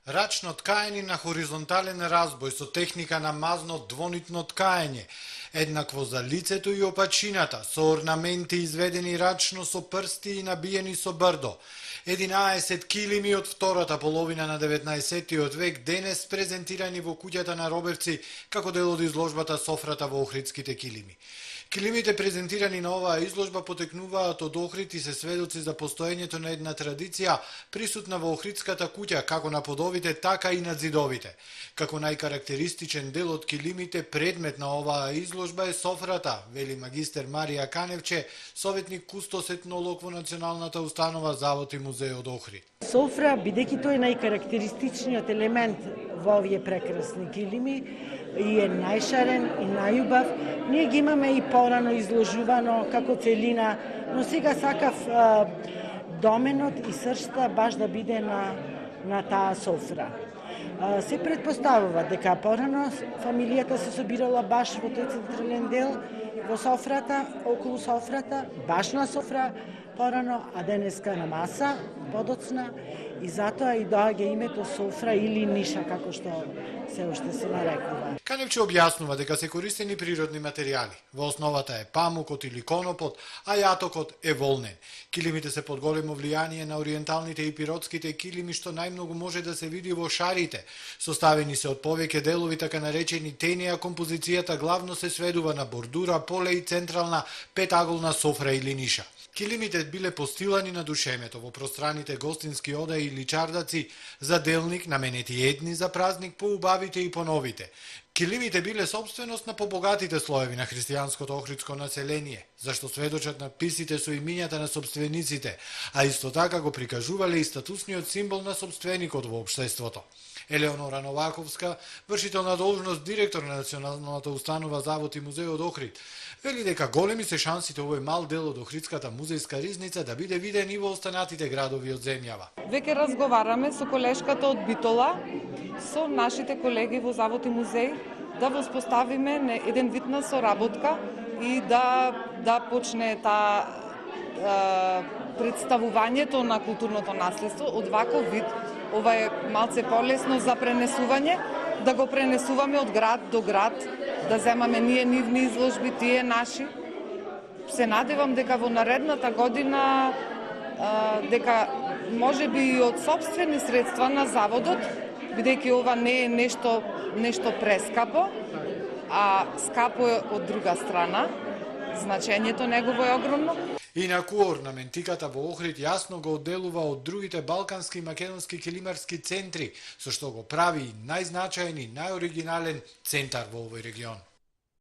Рачно ткаење на хоризонтален разбој со техника на мазно двонитно ткаење, еднакво за лицето и опачината, со орнаменти изведени рачно со прсти и набиени со брдо. 11 килими од втората половина на 19 век денес презентирани во куќата на Робевци како дел од изложбата Софрата во Охридските килими. Килимите презентирани на оваа изложба потекнуваат од Охрид и се сведоци за постоењето на една традиција присутна во Охридската куќа, како на подовите, така и на зидовите. Како најкарактеристичен дел од килимите, предмет на оваа изложба е софрата, вели магистер Марија Каневче, советник кустос етнолог во Националната установа Завод и музеј од Охрид. Софра, бидејќи тој е најкарактеристичниот елемент во овие прекрасни килими и е најшарен и најубав, ние ги имаме и порано изложувано како целина, но сега сакав доменот и сршта баш да биде на таа софра. Се предпоставува дека порано фамилијата се собирала баш во тој централен дел, во софрата, околу софрата, баш на софра, порано, а денеска на маса, подоцна, и затоа и доаѓа името софра или ниша, како што се уште се нарекува. Каневче објаснува дека се користени природни материјали. Во основата е памукот или конопот, а јатокот е волнен. Килимите се под големо влијание на ориенталните и пиротските килими, што најмногу може да се види во шарите. Составени се од повеќе делови, така наречени тени, а композицијата главно се сведува на бордура, поле и централна петаголна софра или ниша. Килимите биле постилани на душемето во пространите гостински одаи или чардаци, за делник наменети едни за празник, поубавите и поновите. Килимите биле собственост на побогатите слоеви на христијанското охридско население, зашто сведочат надписите со имињата на собствениците, а исто така го прикажувале и статусниот символ на собственикот во општеството. Елеонора Новаковска, вршител на должност директор на Националната установа Завод и музеј од Охрид, вели дека големи се шансите овој мал дел од Охридската музејска ризница да биде виден и во останатите градови од земјава. Веќе разговараме со колешката од Битола, со нашите колеги во Завод и музеј, да воспоставиме еден вид на соработка и да почне представувањето на културното наследство од ваков вид. Ова е малце полесно за пренесување, да го пренесуваме од град до град, да земаме ние нивни изложби, тие наши. Се надевам дека во наредната година, дека може би и од собствени средства на заводот, бидејќи ова не е нешто прескапо, а скапо е од друга страна, значењето негово е огромно. Инаку орнаментиката во Охрид јасно го одделува од другите балкански и македонски килимарски центри, со што го прави најзначаен и најоригинален центар во овој регион.